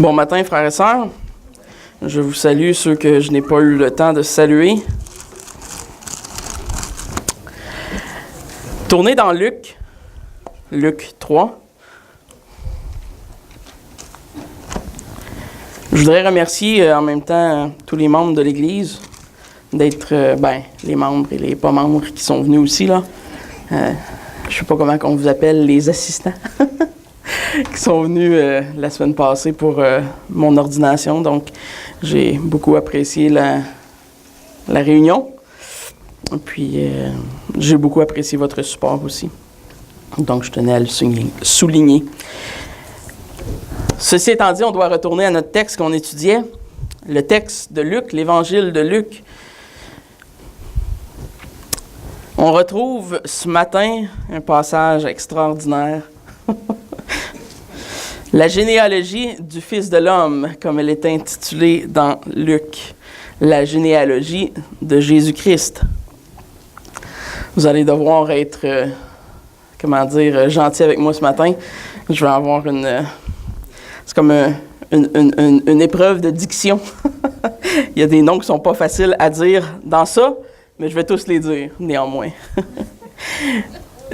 Bon matin, frères et sœurs. Je vous salue ceux que je n'ai pas eu le temps de saluer. Tournez dans Luc 3. Je voudrais remercier en même temps tous les membres de l'Église d'être, les membres et les pas membres qui sont venus aussi, là. Je ne sais pas comment on vous appelle, les assistants, qui sont venus la semaine passée pour mon ordination. Donc, j'ai beaucoup apprécié la réunion. Puis, j'ai beaucoup apprécié votre support aussi. Donc, je tenais à le souligner. Ceci étant dit, on doit retourner à notre texte qu'on étudiait, le texte de Luc, l'Évangile de Luc. On retrouve ce matin un passage extraordinaire. La généalogie du Fils de l'homme, comme elle est intitulée dans Luc. La généalogie de Jésus-Christ. Vous allez devoir être, gentil avec moi ce matin. Je vais avoir c'est comme une épreuve de diction. Il y a des noms qui ne sont pas faciles à dire dans ça, mais je vais tous les dire, néanmoins.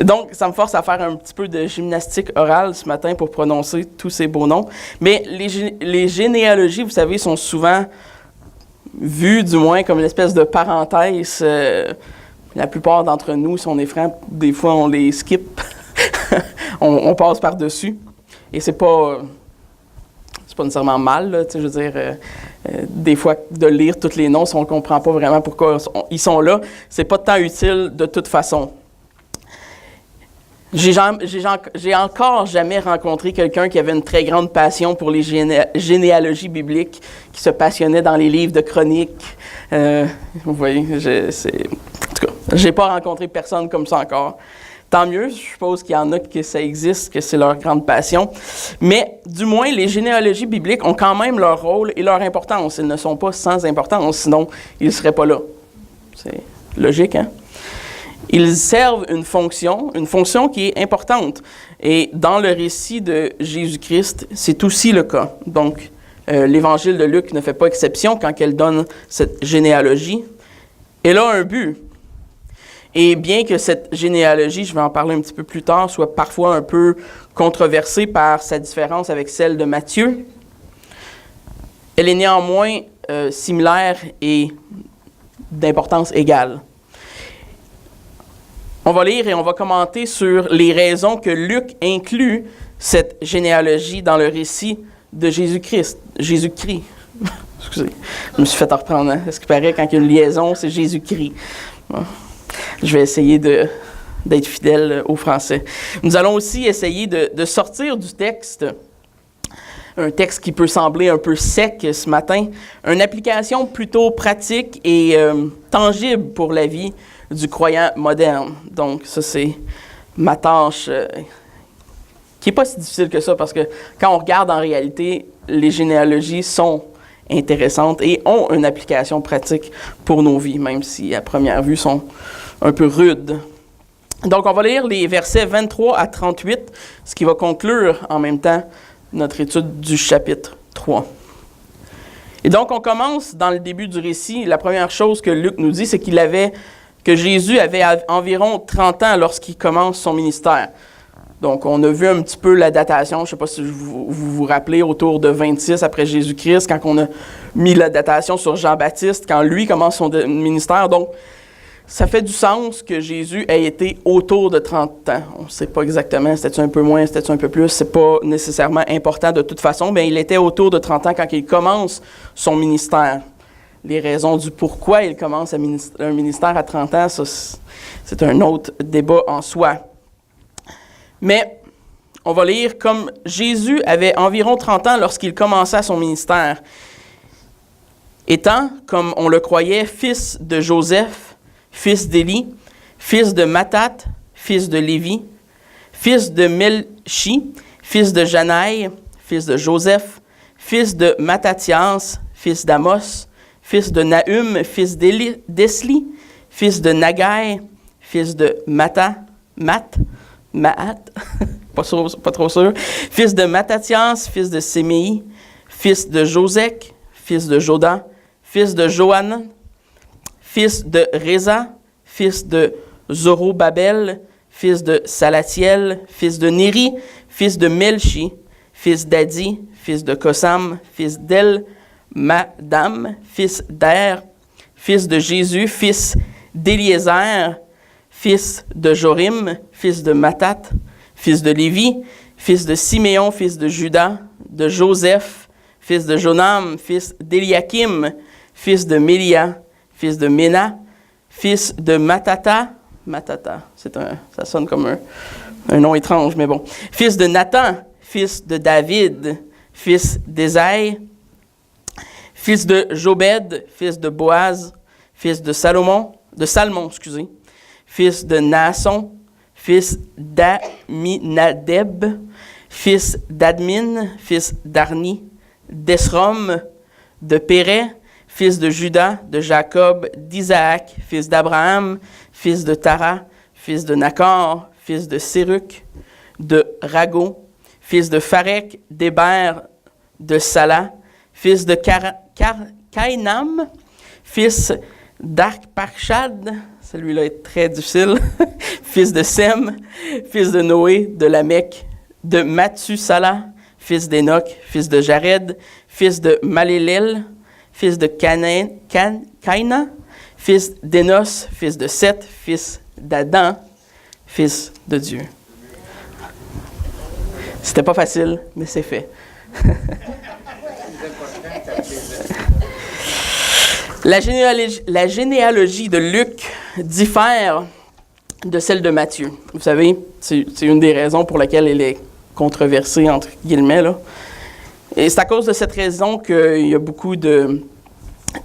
Donc, ça me force à faire un petit peu de gymnastique orale ce matin pour prononcer tous ces beaux noms. Mais les généalogies, vous savez, sont souvent vues, du moins, comme une espèce de parenthèse. La plupart d'entre nous, si on est franc, des fois, on les skip. on passe par-dessus. Et c'est pas nécessairement mal, là, je veux dire, des fois, de lire tous les noms, si on ne comprend pas vraiment pourquoi ils sont là, c'est pas tant utile de toute façon. J'ai encore jamais rencontré quelqu'un qui avait une très grande passion pour les généalogies bibliques, qui se passionnait dans les livres de chroniques. Vous voyez, en tout cas, j'ai pas rencontré personne comme ça encore. Tant mieux, je suppose qu'il y en a que ça existe, que c'est leur grande passion. Mais du moins, les généalogies bibliques ont quand même leur rôle et leur importance. Ils ne sont pas sans importance, sinon ils ne seraient pas là. C'est logique, hein? Ils servent une fonction qui est importante. Et dans le récit de Jésus-Christ, c'est aussi le cas. Donc, l'Évangile de Luc ne fait pas exception quand elle donne cette généalogie. Elle a un but. Et bien que cette généalogie, je vais en parler un petit peu plus tard, soit parfois un peu controversée par sa différence avec celle de Matthieu, elle est néanmoins similaire et d'importance égale. On va lire et on va commenter sur les raisons que Luc inclut cette généalogie dans le récit de Jésus-Christ. Jésus-Christ. Excusez, je me suis fait reprendre. Hein? Est-ce qu'il paraît quand il y a une liaison, c'est Jésus-Christ? Bon. Je vais essayer d'être fidèle au français. Nous allons aussi essayer de sortir du texte, un texte qui peut sembler un peu sec ce matin, une application plutôt pratique et tangible pour la vie du croyant moderne. Donc, ça, c'est ma tâche qui n'est pas si difficile que ça, parce que quand on regarde en réalité, les généalogies sont intéressantes et ont une application pratique pour nos vies, même si à première vue sont un peu rudes. Donc, on va lire les versets 23 à 38, ce qui va conclure en même temps notre étude du chapitre 3. Et donc, on commence dans le début du récit. La première chose que Luc nous dit, c'est que Jésus avait environ 30 ans lorsqu'il commence son ministère. Donc, on a vu un petit peu la datation. Je ne sais pas si vous vous rappelez, autour de 26 après Jésus-Christ, quand on a mis la datation sur Jean-Baptiste, quand lui commence son ministère. Donc, ça fait du sens que Jésus ait été autour de 30 ans. On ne sait pas exactement, c'était-tu un peu moins, c'était-tu un peu plus. Ce n'est pas nécessairement important de toute façon, mais il était autour de 30 ans quand il commence son ministère. Les raisons du pourquoi il commence un ministère à 30 ans, ça, c'est un autre débat en soi. Mais on va lire comme Jésus avait environ 30 ans lorsqu'il commença son ministère. Étant, comme on le croyait, fils de Joseph, fils d'Élie, fils de Mattat, fils de Lévi, fils de Melchi, fils de Janaï, fils de Joseph, fils de Mattathias, fils d'Amos, fils de Nahum, fils d'Esli, fils de Nagai, fils de Maat, pas trop sûr, fils de Mattathias, fils de Séméi, fils de Josec, fils de Joda, fils de Johanan, fils de Réza, fils de Zorobabel, fils de Salatiel, fils de Néri, fils de Melchi, fils d'Adi, fils de Kosam, fils d'El-Madam, fils d'Er, fils de Jésus, fils d'Éliézer, fils de Jorim, fils de Matat, fils de Lévi, fils de Siméon, fils de Juda, de Joseph, fils de Jonam, fils d'Eliakim, fils de Mélia, fils de Ména, fils de Matata, ça sonne comme un nom étrange, mais bon, fils de Nathan, fils de David, fils d'Ésaïe, fils de Jobed, fils de Boaz, fils de Salmon, fils de Naasson, fils d'Aminadeb, fils d'Admin, fils d'Arni, d'Esrom, de Pérez, fils de Juda, de Jacob, d'Isaac, fils d'Abraham, fils de Tara, fils de Nakor, fils de Séruc, de Rago, fils de Pharek, d'Héber, de Sala, fils de Kainam, fils d'Arpachshad, celui-là est très difficile, fils de Sem, fils de Noé, de Lamech, de Mathusalah, fils d'Enoch, fils de Jared, fils de Malélel, fils de Caïna, fils d'Énos, fils de Seth, fils d'Adam, fils de Dieu. C'était pas facile, mais c'est fait. La généalogie de Luc diffère de celle de Matthieu. Vous savez, c'est une des raisons pour laquelle elle est controversée, entre guillemets, là. Et c'est à cause de cette raison qu'il y a beaucoup de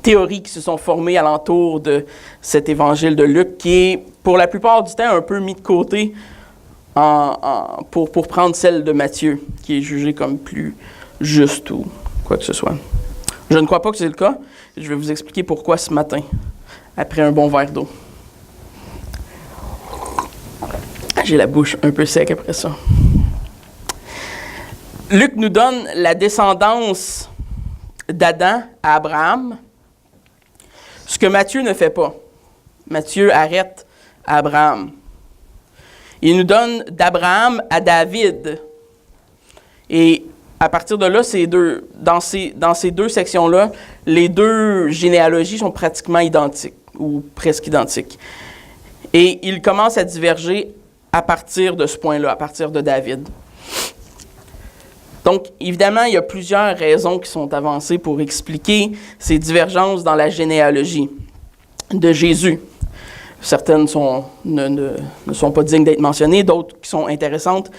théories qui se sont formées alentour de cet évangile de Luc, qui est, pour la plupart du temps, un peu mis de côté pour prendre celle de Matthieu, qui est jugée comme plus juste ou quoi que ce soit. Je ne crois pas que c'est le cas. Je vais vous expliquer pourquoi ce matin, après un bon verre d'eau. J'ai la bouche un peu sec après ça. Luc nous donne la descendance d'Adam à Abraham, ce que Matthieu ne fait pas. Matthieu arrête à Abraham. Il nous donne d'Abraham à David. Et à partir de là, dans ces deux sections-là, les deux généalogies sont pratiquement identiques, ou presque identiques. Et ils commencent à diverger à partir de ce point-là, à partir de David. Donc, évidemment, il y a plusieurs raisons qui sont avancées pour expliquer ces divergences dans la généalogie de Jésus. Certaines ne sont pas dignes d'être mentionnées, d'autres qui sont intéressantes.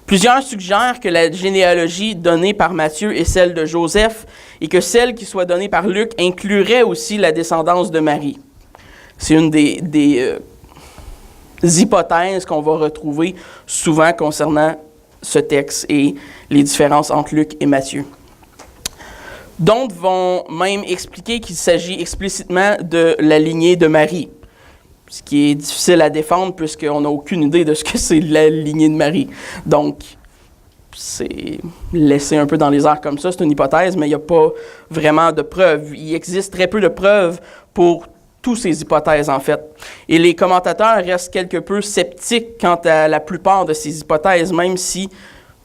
Plusieurs suggèrent que la généalogie donnée par Matthieu est celle de Joseph et que celle qui soit donnée par Luc inclurait aussi la descendance de Marie. C'est une des hypothèses qu'on va retrouver souvent concernant ce texte et les différences entre Luc et Matthieu. D'autres vont même expliquer qu'il s'agit explicitement de la lignée de Marie, ce qui est difficile à défendre puisqu'on n'a aucune idée de ce que c'est la lignée de Marie. Donc, c'est laissé un peu dans les airs comme ça, c'est une hypothèse, mais il n'y a pas vraiment de preuves. Il existe très peu de preuves pour toutes ces hypothèses, en fait. Et les commentateurs restent quelque peu sceptiques quant à la plupart de ces hypothèses, même si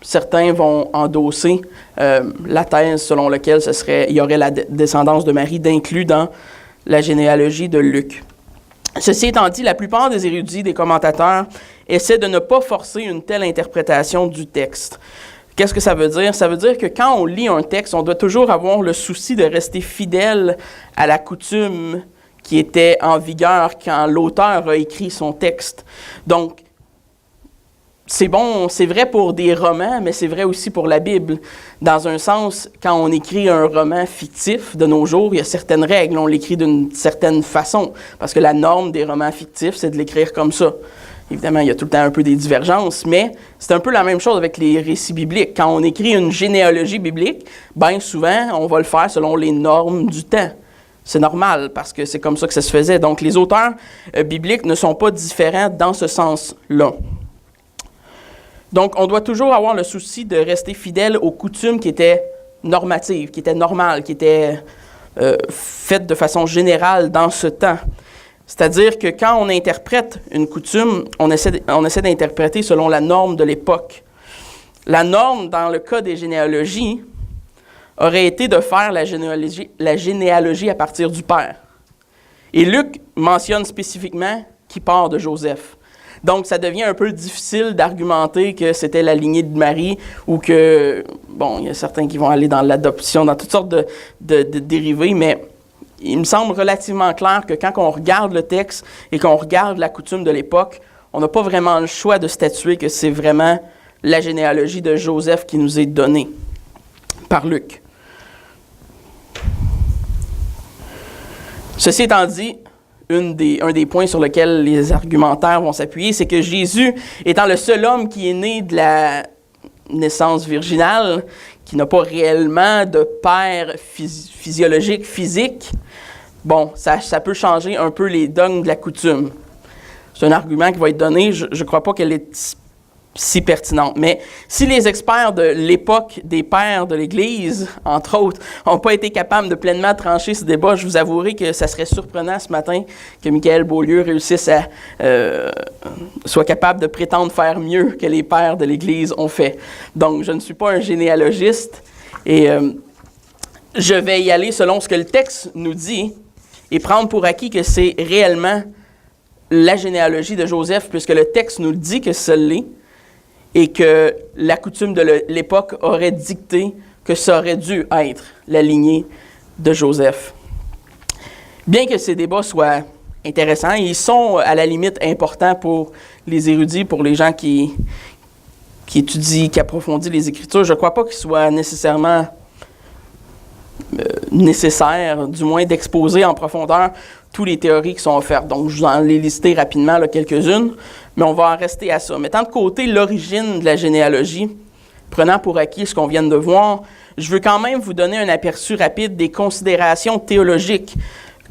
certains vont endosser la thèse selon laquelle il y aurait la descendance de Marie d'inclus dans la généalogie de Luc. Ceci étant dit, la plupart des érudits, des commentateurs, essaient de ne pas forcer une telle interprétation du texte. Qu'est-ce que ça veut dire? Ça veut dire que quand on lit un texte, on doit toujours avoir le souci de rester fidèle à la coutume qui était en vigueur quand l'auteur a écrit son texte. Donc, c'est bon, c'est vrai pour des romans, mais c'est vrai aussi pour la Bible. Dans un sens, quand on écrit un roman fictif de nos jours, il y a certaines règles. On l'écrit d'une certaine façon, parce que la norme des romans fictifs, c'est de l'écrire comme ça. Évidemment, il y a tout le temps un peu des divergences, mais c'est un peu la même chose avec les récits bibliques. Quand on écrit une généalogie biblique, bien souvent, on va le faire selon les normes du temps. C'est normal, parce que c'est comme ça que ça se faisait. Donc, les auteurs bibliques ne sont pas différents dans ce sens-là. Donc, on doit toujours avoir le souci de rester fidèle aux coutumes qui étaient normative, qui était normale, qui était faite de façon générale dans ce temps. C'est-à-dire que quand on interprète une coutume, on essaie d'interpréter selon la norme de l'époque. La norme, dans le cas des généalogies, aurait été de faire la généalogie à partir du père. Et Luc mentionne spécifiquement qu'il part de Joseph. Donc, ça devient un peu difficile d'argumenter que c'était la lignée de Marie ou que, bon, il y a certains qui vont aller dans l'adoption, dans toutes sortes de dérivés, mais il me semble relativement clair que quand on regarde le texte et qu'on regarde la coutume de l'époque, on n'a pas vraiment le choix de statuer que c'est vraiment la généalogie de Joseph qui nous est donnée par Luc. Ceci étant dit, un des points sur lesquels les argumentaires vont s'appuyer, c'est que Jésus, étant le seul homme qui est né de la naissance virginale, qui n'a pas réellement de père physiologique, physique, bon, ça peut changer un peu les dogmes de la coutume. C'est un argument qui va être donné, je ne crois pas qu'elle est si pertinente. Mais si les experts de l'époque des pères de l'Église, entre autres, n'ont pas été capables de pleinement trancher ce débat, je vous avouerai que ça serait surprenant ce matin que Michael Beaulieu réussisse à soit capable de prétendre faire mieux que les pères de l'Église ont fait. Donc, je ne suis pas un généalogiste et je vais y aller selon ce que le texte nous dit et prendre pour acquis que c'est réellement la généalogie de Joseph, puisque le texte nous dit que ce l'est, et que la coutume de l'époque aurait dicté que ça aurait dû être la lignée de Joseph. Bien que ces débats soient intéressants, ils sont à la limite importants pour les érudits, pour les gens qui étudient, qui approfondissent les Écritures. Je ne crois pas qu'il soit nécessairement nécessaire, du moins, d'exposer en profondeur toutes les théories qui sont offertes. Donc, je vais en les lister rapidement, là, quelques-unes, mais on va en rester à ça. Mettant de côté l'origine de la généalogie, prenant pour acquis ce qu'on vient de voir, je veux quand même vous donner un aperçu rapide des considérations théologiques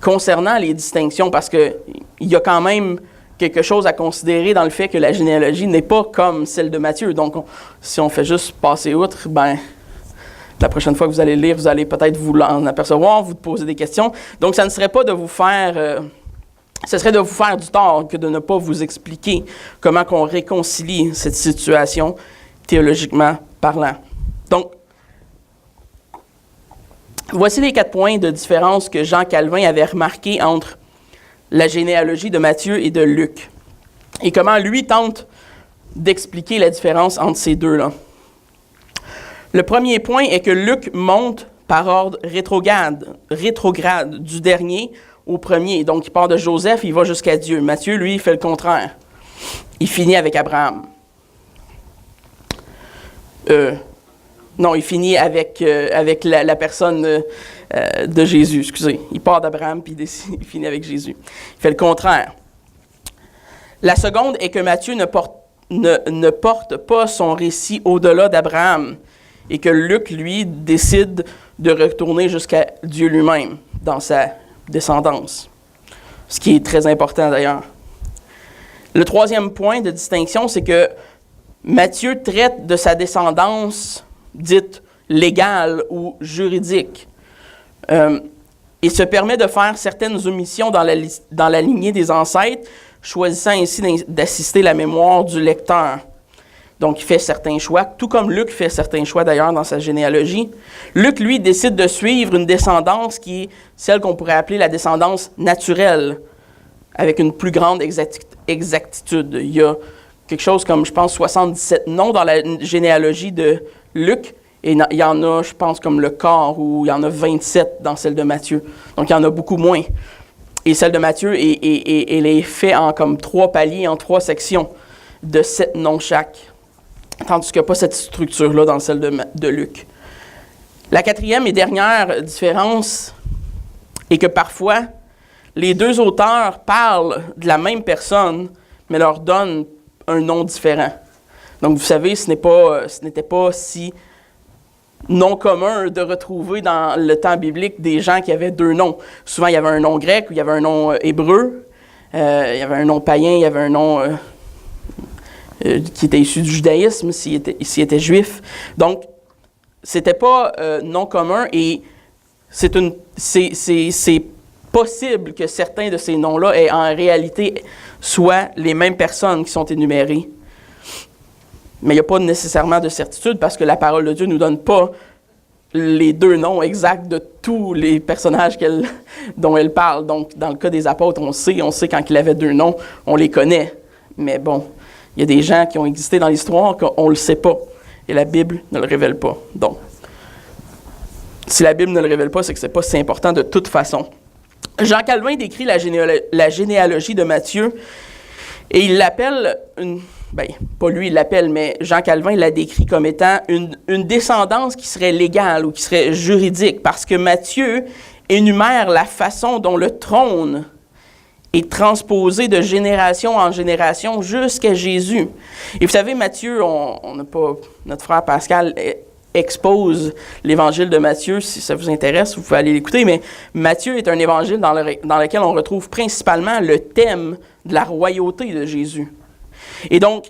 concernant les distinctions, parce qu'il y a quand même quelque chose à considérer dans le fait que la généalogie n'est pas comme celle de Matthieu. Donc, si on fait juste passer outre, la prochaine fois que vous allez lire, vous allez peut-être vous en apercevoir, vous poser des questions. Donc, ça ne serait pas de vous faire... ce serait de vous faire du tort que de ne pas vous expliquer comment on réconcilie cette situation théologiquement parlant. Donc, voici les 4 points de différence que Jean Calvin avait remarqués entre la généalogie de Matthieu et de Luc, et comment lui tente d'expliquer la différence entre ces deux-là. Le premier point est que Luc monte par ordre rétrograde du dernier au premier. Donc, il part de Joseph, il va jusqu'à Dieu. Matthieu, lui, il fait le contraire. Il finit avec Abraham. Non, il finit avec la personne de Jésus, excusez. Il part d'Abraham, puis il finit avec Jésus. Il fait le contraire. La seconde est que Matthieu ne porte pas son récit au-delà d'Abraham, et que Luc, lui, décide de retourner jusqu'à Dieu lui-même dans sa descendance. Ce qui est très important d'ailleurs. Le troisième point de distinction, c'est que Matthieu traite de sa descendance dite légale ou juridique. Il se permet de faire certaines omissions dans la lignée des ancêtres, choisissant ainsi d'assister la mémoire du lecteur. Donc, il fait certains choix, tout comme Luc fait certains choix d'ailleurs dans sa généalogie. Luc, lui, décide de suivre une descendance qui est celle qu'on pourrait appeler la descendance naturelle, avec une plus grande exactitude. Il y a quelque chose comme, je pense, 77 noms dans la généalogie de Luc, et il y en a, je pense, comme le quart, ou il y en a 27 dans celle de Matthieu. Donc, il y en a beaucoup moins. Et celle de Matthieu, elle est faite en comme 3 paliers, en 3 sections de 7 noms chaque. Tandis qu'il n'y a pas cette structure-là dans celle de Luc. La 4e et dernière différence est que parfois, les 2 auteurs parlent de la même personne, mais leur donnent un nom différent. Donc, vous savez, ce n'était pas si non commun de retrouver dans le temps biblique des gens qui avaient 2 noms. Souvent, il y avait un nom grec ou il y avait un nom hébreu, il y avait un nom païen, il y avait un nom... qui était issu du judaïsme, s'il était juif. Donc, c'était pas non commun et c'est possible que certains de ces noms-là aient en réalité soient les mêmes personnes qui sont énumérées. Mais il n'y a pas nécessairement de certitude parce que la parole de Dieu ne nous donne pas les 2 noms exacts de tous les personnages dont elle parle. Donc, dans le cas des apôtres, on sait quand il avait 2 noms, on les connaît. Mais bon, il y a des gens qui ont existé dans l'histoire qu'on ne le sait pas. Et la Bible ne le révèle pas. Donc, si la Bible ne le révèle pas, c'est que ce n'est pas si important de toute façon. Jean Calvin décrit la généalogie de Matthieu et il l'appelle, pas lui il l'appelle, mais Jean Calvin la décrit comme étant une descendance qui serait légale ou qui serait juridique parce que Matthieu énumère la façon dont le trône est transposé de génération en génération jusqu'à Jésus. Et vous savez, Matthieu, on n'a pas, notre frère Pascal expose l'évangile de Matthieu, si ça vous intéresse, vous pouvez aller l'écouter, mais Matthieu est un évangile dans lequel on retrouve principalement le thème de la royauté de Jésus. Et donc,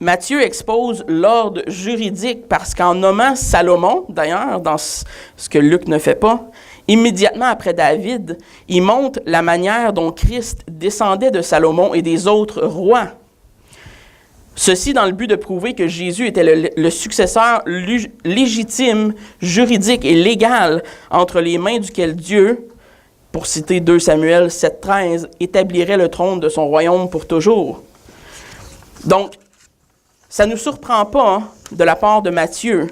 Matthieu expose l'ordre juridique parce qu'en nommant Salomon, d'ailleurs, dans ce que Luc ne fait pas, immédiatement après David, il montre la manière dont Christ descendait de Salomon et des autres rois. Ceci dans le but de prouver que Jésus était le successeur légitime, juridique et légal entre les mains duquel Dieu, pour citer 2 Samuel 7,13, établirait le trône de son royaume pour toujours. Donc, ça ne nous surprend pas de la part de Matthieu,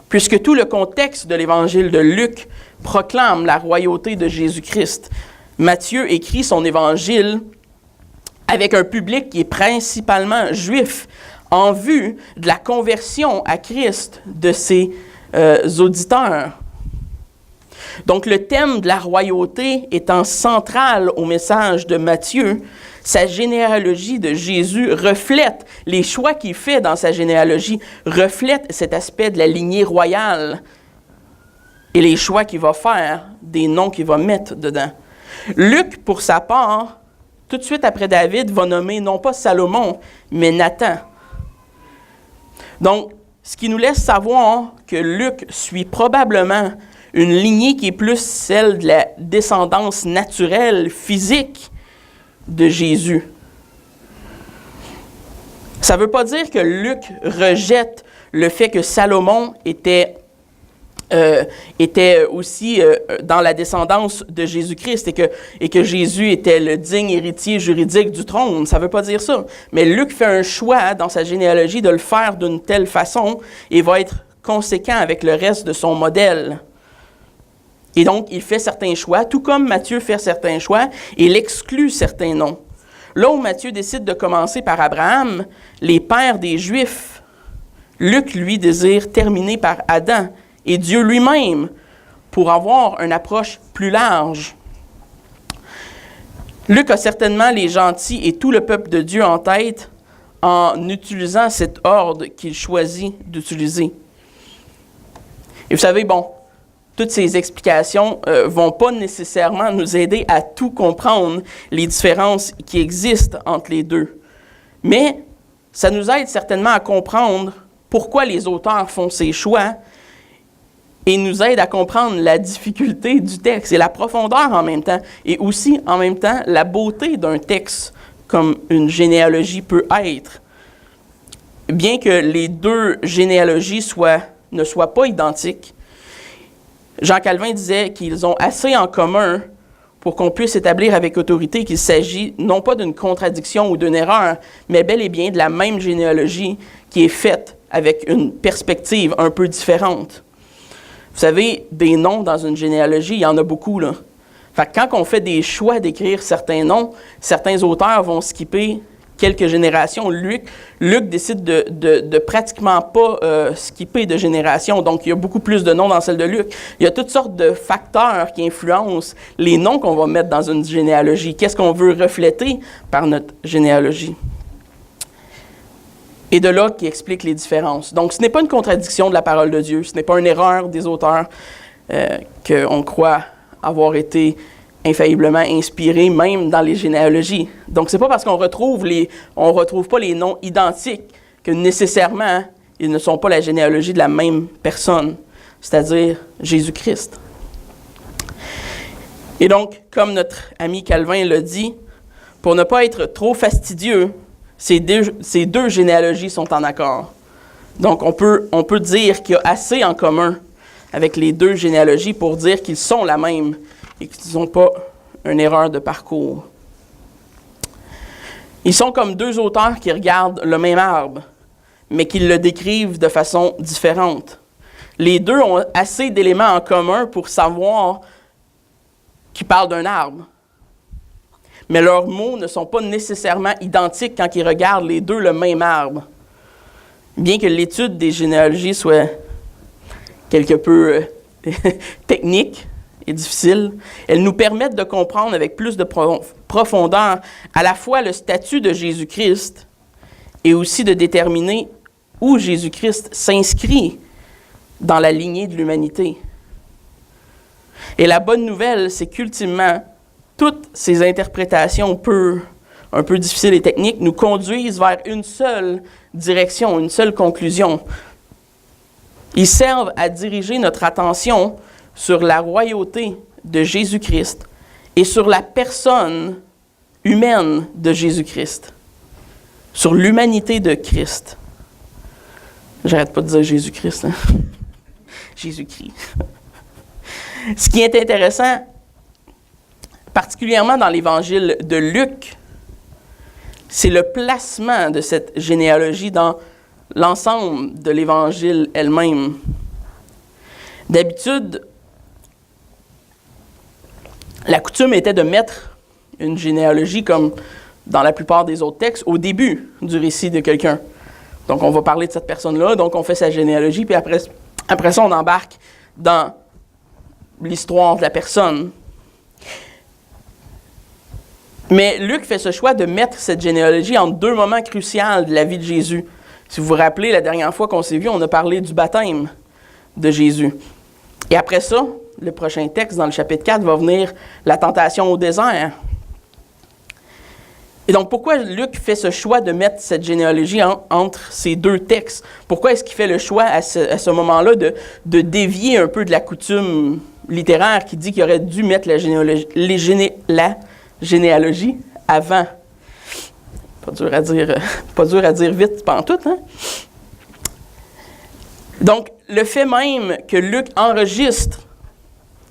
puisque tout le contexte de l'évangile de Luc proclame la royauté de Jésus-Christ. Matthieu écrit son évangile avec un public qui est principalement juif, en vue de la conversion à Christ de ses auditeurs. Donc, le thème de la royauté étant central au message de Matthieu, sa généalogie de Jésus reflète, les choix qu'il fait dans sa généalogie reflètent cet aspect de la lignée royale et les choix qu'il va faire, des noms qu'il va mettre dedans. Luc, pour sa part, tout de suite après David, va nommer non pas Salomon, mais Nathan. Donc, ce qui nous laisse savoir que Luc suit probablement une lignée qui est plus celle de la descendance naturelle, physique de Jésus. Ça ne veut pas dire que Luc rejette le fait que Salomon était aussi dans la descendance de Jésus-Christ et que Jésus était le digne héritier juridique du trône. Ça ne veut pas dire ça. Mais Luc fait un choix dans sa généalogie de le faire d'une telle façon et va être conséquent avec le reste de son modèle. Et donc, il fait certains choix, tout comme Matthieu fait certains choix, et il exclut certains noms. Là où Matthieu décide de commencer par Abraham, les pères des Juifs, Luc, lui, désire terminer par Adam et Dieu lui-même pour avoir une approche plus large. Luc a certainement les gentils et tout le peuple de Dieu en tête en utilisant cet ordre qu'il choisit d'utiliser. Et vous savez, bon, toutes ces explications ne vont pas nécessairement nous aider à tout comprendre les différences qui existent entre les deux. Mais ça nous aide certainement à comprendre pourquoi les auteurs font ces choix et nous aide à comprendre la difficulté du texte et la profondeur en même temps, et aussi en même temps la beauté d'un texte comme une généalogie peut être. Bien que les 2 généalogies ne soient pas identiques, Jean Calvin disait qu'ils ont assez en commun pour qu'on puisse établir avec autorité qu'il s'agit non pas d'une contradiction ou d'une erreur, mais bel et bien de la même généalogie qui est faite avec une perspective un peu différente. Vous savez, des noms dans une généalogie, il y en a beaucoup, là. Fait que quand on fait des choix d'écrire certains noms, certains auteurs vont skipper quelques générations. Luc décide de pratiquement pas skipper de génération. Donc, il y a beaucoup plus de noms dans celle de Luc. Il y a toutes sortes de facteurs qui influencent les noms qu'on va mettre dans une généalogie. Qu'est-ce qu'on veut refléter par notre généalogie? Et de là qui explique les différences. Donc, ce n'est pas une contradiction de la parole de Dieu. Ce n'est pas une erreur des auteurs qu'on croit avoir été infailliblement inspirés, même dans les généalogies. Donc, c'est pas parce qu'on retrouve pas les noms identiques que nécessairement ils ne sont pas la généalogie de la même personne, c'est-à-dire Jésus-Christ. Et donc, comme notre ami Calvin l'a dit, pour ne pas être trop fastidieux, ces deux généalogies sont en accord. Donc, on peut dire qu'il y a assez en commun avec les deux généalogies pour dire qu'ils sont la même et qu'ils n'ont pas une erreur de parcours. Ils sont comme deux auteurs qui regardent le même arbre, mais qui le décrivent de façon différente. Les deux ont assez d'éléments en commun pour savoir qu'ils parlent d'un arbre. Mais leurs mots ne sont pas nécessairement identiques quand ils regardent les deux le même arbre. Bien que l'étude des généalogies soit quelque peu technique et difficile, elles nous permettent de comprendre avec plus de profondeur à la fois le statut de Jésus-Christ et aussi de déterminer où Jésus-Christ s'inscrit dans la lignée de l'humanité. Et la bonne nouvelle, c'est qu'ultimement, toutes ces interprétations un peu difficiles et techniques nous conduisent vers une seule direction, une seule conclusion. Ils servent à diriger notre attention sur la royauté de Jésus-Christ et sur la personne humaine de Jésus-Christ, sur l'humanité de Christ. J'arrête pas de dire Jésus-Christ, hein? Jésus-Christ. Ce qui est intéressant, particulièrement dans l'évangile de Luc, c'est le placement de cette généalogie dans l'ensemble de l'évangile elle-même. D'habitude, la coutume était de mettre une généalogie, comme dans la plupart des autres textes, au début du récit de quelqu'un. Donc, on va parler de cette personne-là, donc on fait sa généalogie, puis après ça, on embarque dans l'histoire de la personne. Mais Luc fait ce choix de mettre cette généalogie en deux moments cruciaux de la vie de Jésus. Si vous vous rappelez, la dernière fois qu'on s'est vu, on a parlé du baptême de Jésus. Et après ça, le prochain texte, dans le chapitre 4, va venir la tentation au désert. Et donc, pourquoi Luc fait ce choix de mettre cette généalogie entre ces deux textes? Pourquoi est-ce qu'il fait le choix à ce moment-là de dévier un peu de la coutume littéraire qui dit qu'il aurait dû mettre la généalogie avant? Pas dur à dire vite pantoute, hein? Donc, le fait même que Luc enregistre,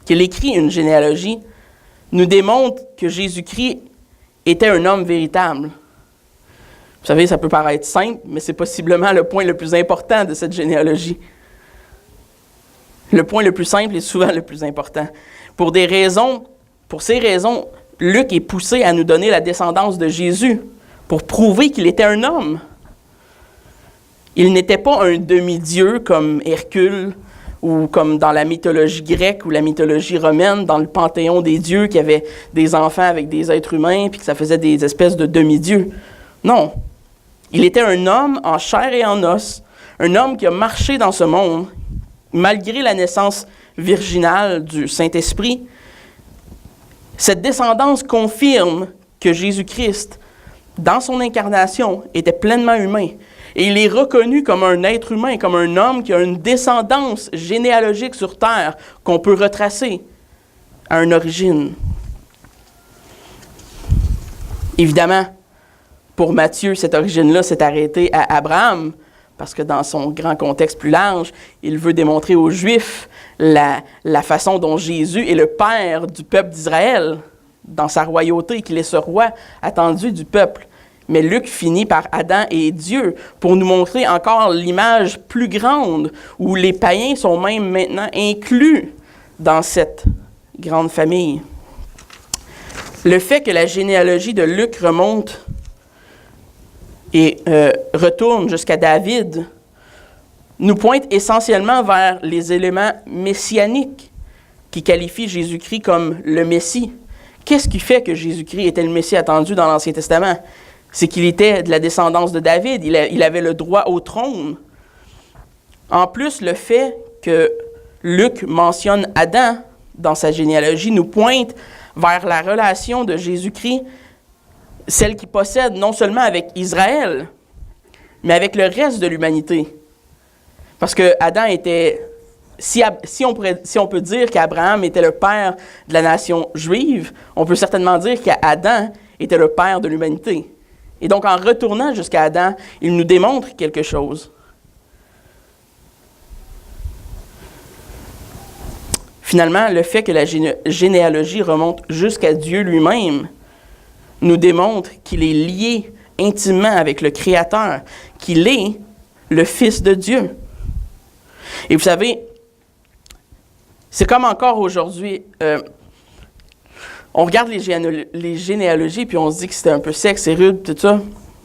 qu'il écrit une généalogie, nous démontre que Jésus-Christ était un homme véritable. Vous savez, ça peut paraître simple, mais c'est possiblement le point le plus important de cette généalogie. Le point le plus simple est souvent le plus important. Pour ces raisons, Luc est poussé à nous donner la descendance de Jésus pour prouver qu'il était un homme. Il n'était pas un demi-dieu comme Hercule ou comme dans la mythologie grecque ou la mythologie romaine, dans le panthéon des dieux, qui avait des enfants avec des êtres humains, puis que ça faisait des espèces de demi-dieux. Non. Il était un homme en chair et en os, un homme qui a marché dans ce monde, malgré la naissance virginale du Saint-Esprit. Cette descendance confirme que Jésus-Christ, dans son incarnation, était pleinement humain. Et il est reconnu comme un être humain, comme un homme qui a une descendance généalogique sur terre qu'on peut retracer à une origine. Évidemment, pour Matthieu, cette origine-là s'est arrêtée à Abraham, parce que dans son grand contexte plus large, il veut démontrer aux Juifs la façon dont Jésus est le père du peuple d'Israël, dans sa royauté, qu'il est ce roi attendu du peuple. Mais Luc finit par Adam et Dieu pour nous montrer encore l'image plus grande où les païens sont même maintenant inclus dans cette grande famille. Le fait que la généalogie de Luc remonte et retourne jusqu'à David nous pointe essentiellement vers les éléments messianiques qui qualifient Jésus-Christ comme le Messie. Qu'est-ce qui fait que Jésus-Christ était le Messie attendu dans l'Ancien Testament? C'est qu'il était de la descendance de David. Il avait le droit au trône. En plus, le fait que Luc mentionne Adam dans sa généalogie nous pointe vers la relation de Jésus-Christ, celle qu'il possède non seulement avec Israël, mais avec le reste de l'humanité. Parce que Adam était... Si on peut dire qu'Abraham était le père de la nation juive, on peut certainement dire qu'Adam était le père de l'humanité. Et donc, en retournant jusqu'à Adam, il nous démontre quelque chose. Finalement, le fait que la généalogie remonte jusqu'à Dieu lui-même nous démontre qu'il est lié intimement avec le Créateur, qu'il est le Fils de Dieu. Et vous savez, c'est comme encore aujourd'hui, on regarde les généalogies puis on se dit que c'était un peu sec, c'est rude, tout ça.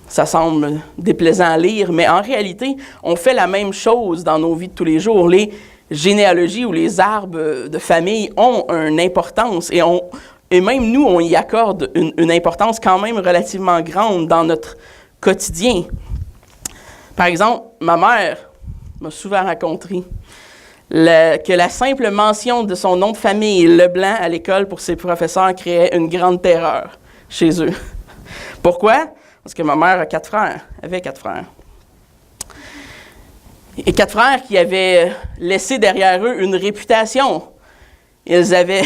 Ça semble déplaisant à lire, mais en réalité, on fait la même chose dans nos vies de tous les jours. Les généalogies ou les arbres de famille ont une importance et même nous, on y accorde une importance quand même relativement grande dans notre quotidien. Par exemple, ma mère m'a souvent raconté que la simple mention de son nom de famille, Leblanc, à l'école pour ses professeurs, créait une grande terreur chez eux. Pourquoi? Parce que ma mère avait 4 frères. Et 4 frères qui avaient laissé derrière eux une réputation. Ils avaient,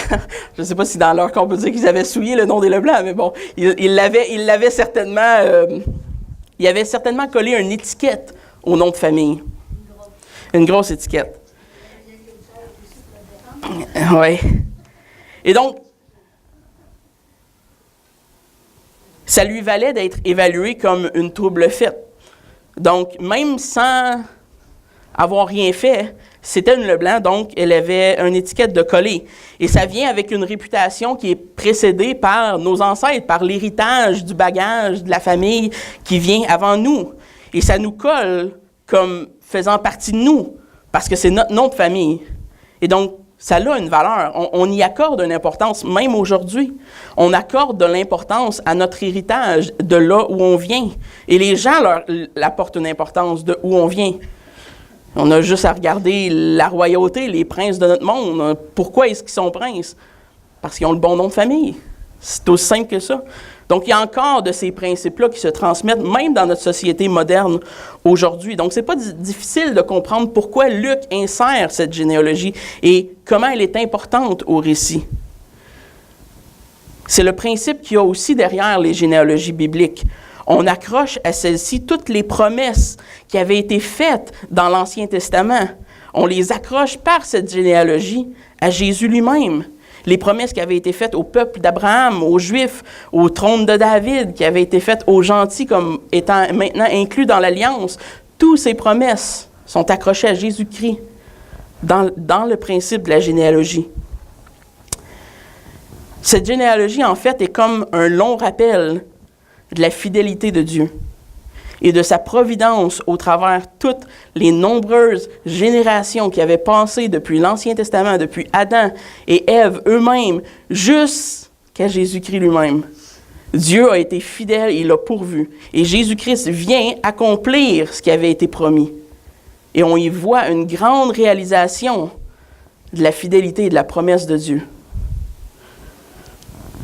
je ne sais pas si dans leur cas on peut dire qu'ils avaient souillé le nom des Leblanc, mais bon, ils l'avaient certainement, ils avaient certainement collé une étiquette au nom de famille. Une grosse étiquette. Oui. Et donc, ça lui valait d'être évalué comme une trouble faite. Donc, même sans avoir rien fait, c'était une Leblanc, donc elle avait une étiquette de collée. Et ça vient avec une réputation qui est précédée par nos ancêtres, par l'héritage du bagage de la famille qui vient avant nous. Et ça nous colle comme faisant partie de nous, parce que c'est notre nom de famille. Et donc, ça a une valeur. On y accorde une importance, même aujourd'hui. On accorde de l'importance à notre héritage, de là où on vient. Et les gens leur apportent une importance de où on vient. On a juste à regarder la royauté, les princes de notre monde. Pourquoi est-ce qu'ils sont princes? Parce qu'ils ont le bon nom de famille. C'est aussi simple que ça. Donc, il y a encore de ces principes-là qui se transmettent, même dans notre société moderne aujourd'hui. Donc, ce n'est pas difficile de comprendre pourquoi Luc insère cette généalogie et comment elle est importante au récit. C'est le principe qu'il y a aussi derrière les généalogies bibliques. On accroche à celles-ci toutes les promesses qui avaient été faites dans l'Ancien Testament. On les accroche par cette généalogie à Jésus lui-même. Les promesses qui avaient été faites au peuple d'Abraham, aux Juifs, au trône de David, qui avaient été faites aux gentils comme étant maintenant inclus dans l'Alliance, toutes ces promesses sont accrochées à Jésus-Christ dans le principe de la généalogie. Cette généalogie, en fait, est comme un long rappel de la fidélité de Dieu et de sa providence au travers toutes les nombreuses générations qui avaient passé depuis l'Ancien Testament, depuis Adam et Ève eux-mêmes, jusqu'à Jésus-Christ lui-même. Dieu a été fidèle et il l'a pourvu. Et Jésus-Christ vient accomplir ce qui avait été promis. Et on y voit une grande réalisation de la fidélité et de la promesse de Dieu.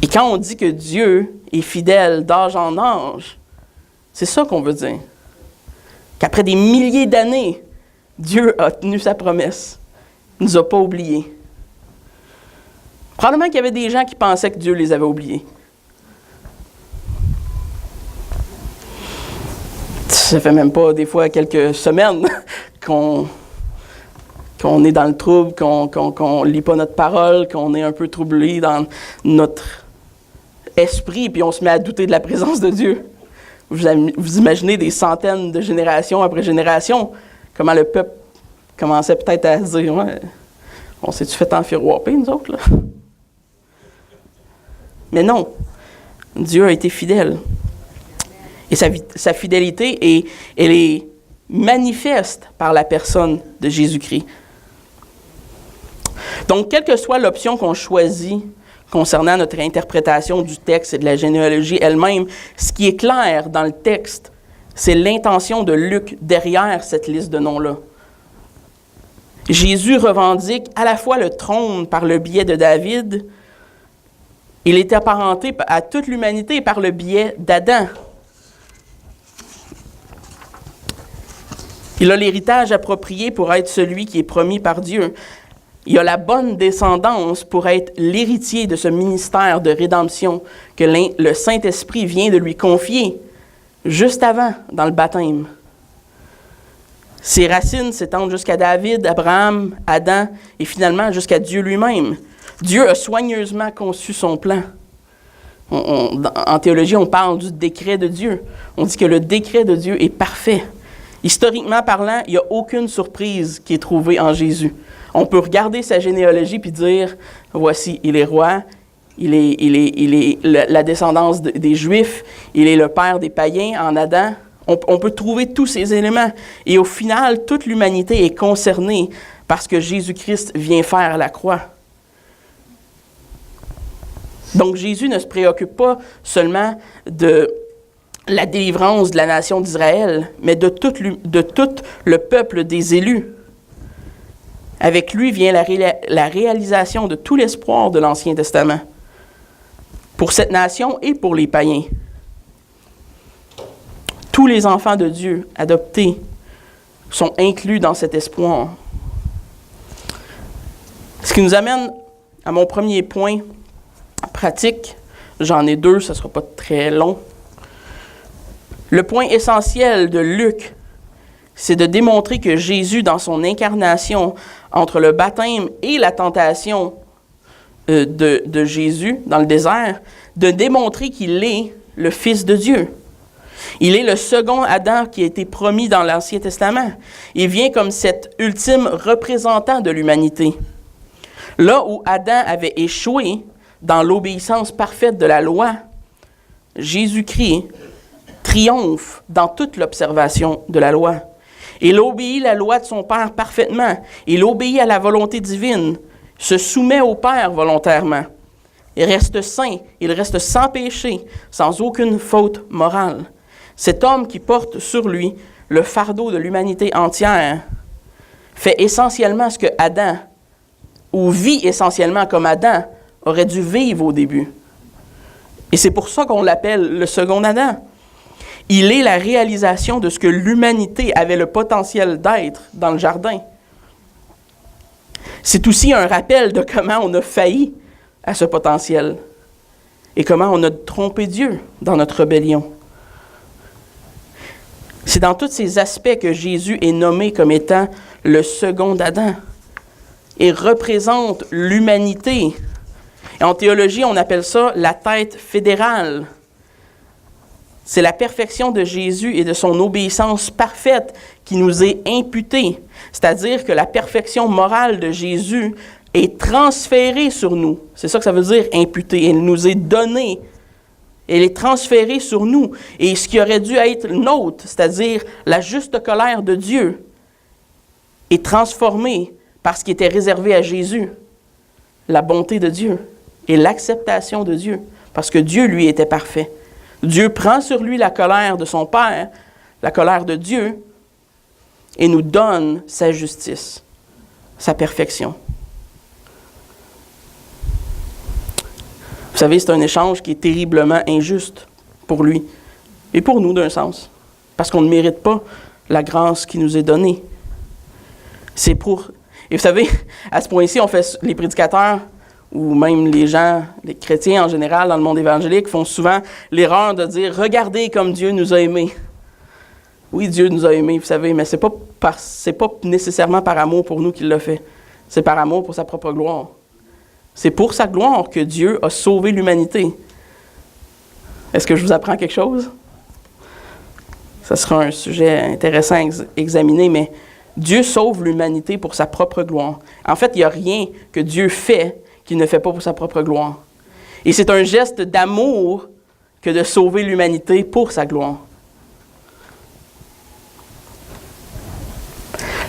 Et quand on dit que Dieu est fidèle d'âge en âge, c'est ça qu'on veut dire. Qu'après des milliers d'années, Dieu a tenu sa promesse. Il ne nous a pas oubliés. Probablement qu'il y avait des gens qui pensaient que Dieu les avait oubliés. Ça fait même pas des fois quelques semaines qu'on est dans le trouble, qu'on lit pas notre parole, qu'on est un peu troublé dans notre esprit, puis on se met à douter de la présence de Dieu. Vous imaginez des centaines de générations après génération, comment le peuple commençait peut-être à se dire, ouais, on s'est-tu fait enfiroiper, nous autres, là? Mais non, Dieu a été fidèle. Et sa fidélité, elle est manifeste par la personne de Jésus-Christ. Donc, quelle que soit l'option qu'on choisit concernant notre interprétation du texte et de la généalogie elle-même, ce qui est clair dans le texte, c'est l'intention de Luc derrière cette liste de noms-là. Jésus revendique à la fois le trône par le biais de David, il est apparenté à toute l'humanité par le biais d'Adam. Il a l'héritage approprié pour être celui qui est promis par Dieu. Il a la bonne descendance pour être l'héritier de ce ministère de rédemption que le Saint-Esprit vient de lui confier juste avant, dans le baptême. Ses racines s'étendent jusqu'à David, Abraham, Adam et finalement jusqu'à Dieu lui-même. Dieu a soigneusement conçu son plan. En théologie, on parle du décret de Dieu. On dit que le décret de Dieu est parfait. Historiquement parlant, il n'y a aucune surprise qui est trouvée en Jésus. On peut regarder sa généalogie puis dire, voici, il est roi, il est la descendance des Juifs, il est le père des païens en Adam. On peut trouver tous ces éléments. Et au final, toute l'humanité est concernée par ce que Jésus-Christ vient faire à la croix. Donc Jésus ne se préoccupe pas seulement de la délivrance de la nation d'Israël, mais de tout le peuple des élus. Avec lui vient la réalisation de tout l'espoir de l'Ancien Testament, pour cette nation et pour les païens. Tous les enfants de Dieu adoptés sont inclus dans cet espoir. Ce qui nous amène à mon premier point pratique. J'en ai deux, ça ne sera pas très long. Le point essentiel de Luc, c'est de démontrer que Jésus, dans son incarnation, entre le baptême et la tentation de Jésus dans le désert, de démontrer qu'il est le Fils de Dieu. Il est le second Adam qui a été promis dans l'Ancien Testament. Il vient comme cet ultime représentant de l'humanité. Là où Adam avait échoué dans l'obéissance parfaite de la loi, Jésus-Christ triomphe dans toute l'observation de la loi. Il obéit la loi de son Père parfaitement. Il obéit à la volonté divine, se soumet au Père volontairement. Il reste saint, il reste sans péché, sans aucune faute morale. Cet homme qui porte sur lui le fardeau de l'humanité entière fait essentiellement ce que Adam, ou vit essentiellement comme Adam, aurait dû vivre au début. Et c'est pour ça qu'on l'appelle le second Adam. Il est la réalisation de ce que l'humanité avait le potentiel d'être dans le jardin. C'est aussi un rappel de comment on a failli à ce potentiel et comment on a trompé Dieu dans notre rébellion. C'est dans tous ces aspects que Jésus est nommé comme étant le second Adam et représente l'humanité. Et en théologie, on appelle ça la tête fédérale. C'est la perfection de Jésus et de son obéissance parfaite qui nous est imputée. C'est-à-dire que la perfection morale de Jésus est transférée sur nous. C'est ça que ça veut dire, imputée. Elle nous est donnée. Elle est transférée sur nous. Et ce qui aurait dû être nôtre, c'est-à-dire la juste colère de Dieu, est transformé par ce qui était réservé à Jésus. La bonté de Dieu et l'acceptation de Dieu. Parce que Dieu, lui, était parfait. Dieu prend sur lui la colère de son Père, la colère de Dieu, et nous donne sa justice, sa perfection. Vous savez, c'est un échange qui est terriblement injuste pour lui et pour nous d'un sens, parce qu'on ne mérite pas la grâce qui nous est donnée. Et vous savez, à ce point-ci, les prédicateurs, ou même les gens, les chrétiens en général dans le monde évangélique, font souvent l'erreur de dire « Regardez comme Dieu nous a aimés ». Oui, Dieu nous a aimés, vous savez, mais c'est pas nécessairement par amour pour nous qu'il l'a fait. C'est par amour pour sa propre gloire. C'est pour sa gloire que Dieu a sauvé l'humanité. Est-ce que je vous apprends quelque chose? Ça sera un sujet intéressant à examiner, mais Dieu sauve l'humanité pour sa propre gloire. En fait, il n'y a rien que Dieu fait qu'il ne fait pas pour sa propre gloire. Et c'est un geste d'amour que de sauver l'humanité pour sa gloire.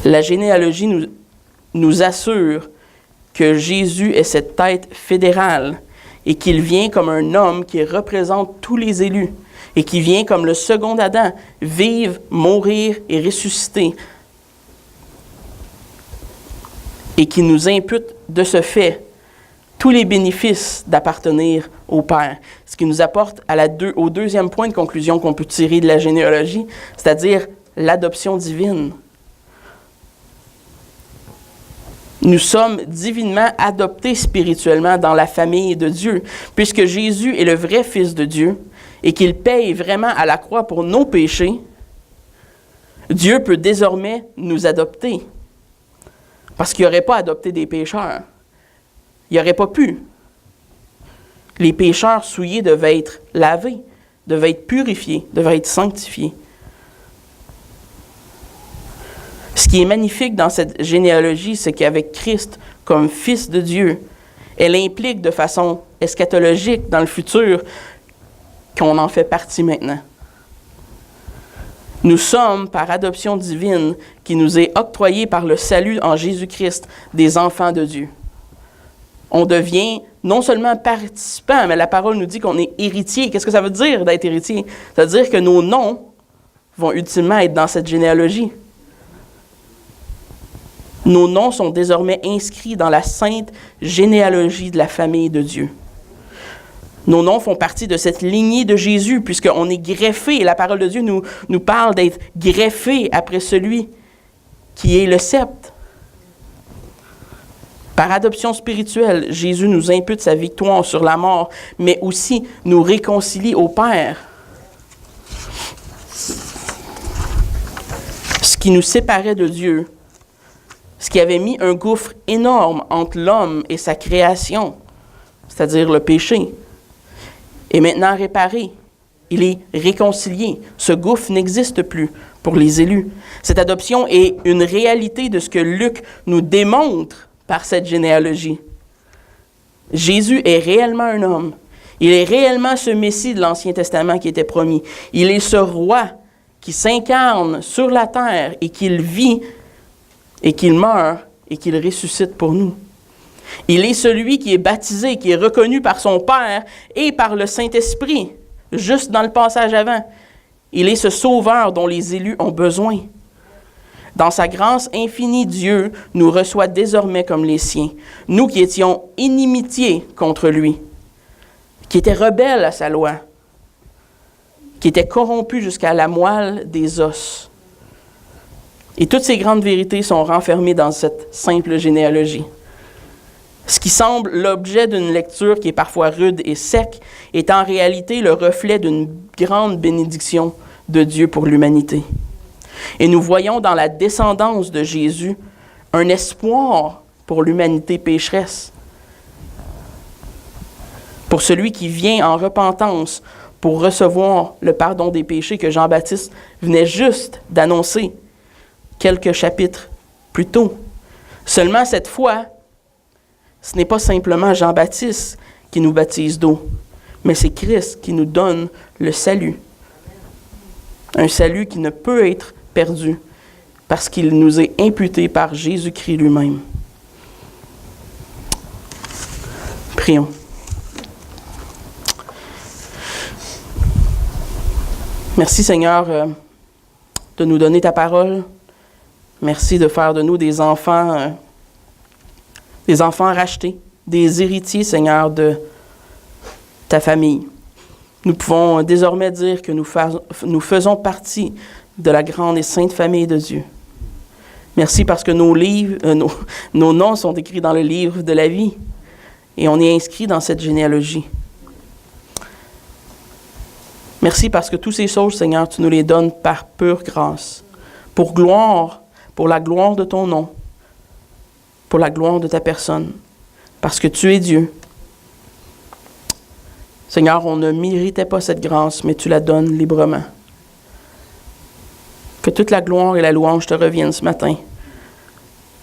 La généalogie nous assure que Jésus est cette tête fédérale et qu'il vient comme un homme qui représente tous les élus et qui vient comme le second Adam, vivre, mourir et ressusciter. Et qui nous impute de ce fait tous les bénéfices d'appartenir au Père. Ce qui nous apporte au deuxième point de conclusion qu'on peut tirer de la généalogie, c'est-à-dire l'adoption divine. Nous sommes divinement adoptés spirituellement dans la famille de Dieu, puisque Jésus est le vrai Fils de Dieu et qu'il paye vraiment à la croix pour nos péchés. Dieu peut désormais nous adopter, parce qu'il n'aurait pas adopté des pécheurs. Il n'aurait pas pu. Les pécheurs souillés devaient être lavés, devaient être purifiés, devaient être sanctifiés. Ce qui est magnifique dans cette généalogie, c'est qu'avec Christ comme Fils de Dieu, elle implique de façon eschatologique dans le futur qu'on en fait partie maintenant. Nous sommes, par adoption divine, qui nous est octroyée par le salut en Jésus-Christ, des enfants de Dieu. On devient non seulement participant, mais la parole nous dit qu'on est héritier. Qu'est-ce que ça veut dire d'être héritier? Ça veut dire que nos noms vont ultimement être dans cette généalogie. Nos noms sont désormais inscrits dans la sainte généalogie de la famille de Dieu. Nos noms font partie de cette lignée de Jésus, puisqu'on est greffé. La parole de Dieu nous parle d'être greffé après celui qui est le sceptre. Par adoption spirituelle, Jésus nous impute sa victoire sur la mort, mais aussi nous réconcilie au Père. Ce qui nous séparait de Dieu, ce qui avait mis un gouffre énorme entre l'homme et sa création, c'est-à-dire le péché, est maintenant réparé. Il est réconcilié. Ce gouffre n'existe plus pour les élus. Cette adoption est une réalité de ce que Luc nous démontre par cette généalogie. Jésus est réellement un homme. Il est réellement ce Messie de l'Ancien Testament qui était promis. Il est ce roi qui s'incarne sur la terre et qu'il vit et qu'il meurt et qu'il ressuscite pour nous. Il est celui qui est baptisé, qui est reconnu par son Père et par le Saint-Esprit, juste dans le passage avant. Il est ce sauveur dont les élus ont besoin. Dans sa grâce infinie, Dieu nous reçoit désormais comme les siens. Nous qui étions inimitiés contre lui, qui étaient rebelles à sa loi, qui étaient corrompus jusqu'à la moelle des os. Et toutes ces grandes vérités sont renfermées dans cette simple généalogie. Ce qui semble l'objet d'une lecture qui est parfois rude et sec est en réalité le reflet d'une grande bénédiction de Dieu pour l'humanité. Et nous voyons dans la descendance de Jésus un espoir pour l'humanité pécheresse, pour celui qui vient en repentance pour recevoir le pardon des péchés que Jean-Baptiste venait juste d'annoncer quelques chapitres plus tôt. Seulement cette fois, ce n'est pas simplement Jean-Baptiste qui nous baptise d'eau, mais c'est Christ qui nous donne le salut. Un salut qui ne peut être perdu parce qu'il nous est imputé par Jésus-Christ lui-même. Prions. Merci Seigneur de nous donner ta parole. Merci de faire de nous des enfants rachetés, des héritiers, Seigneur, de ta famille. Nous pouvons désormais dire que nous faisons partie de la grande et sainte famille de Dieu. Merci parce que nos noms sont écrits dans le livre de la vie et on est inscrits dans cette généalogie. Merci parce que toutes ces choses, Seigneur, tu nous les donnes par pure grâce, pour la gloire de ton nom, pour la gloire de ta personne, parce que tu es Dieu. Seigneur, on ne méritait pas cette grâce, mais tu la donnes librement. Que toute la gloire et la louange te reviennent ce matin.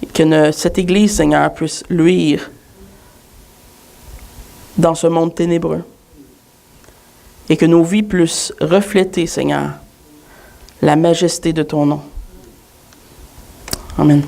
Et que cette Église, Seigneur, puisse luire dans ce monde ténébreux. Et que nos vies puissent refléter, Seigneur, la majesté de ton nom. Amen.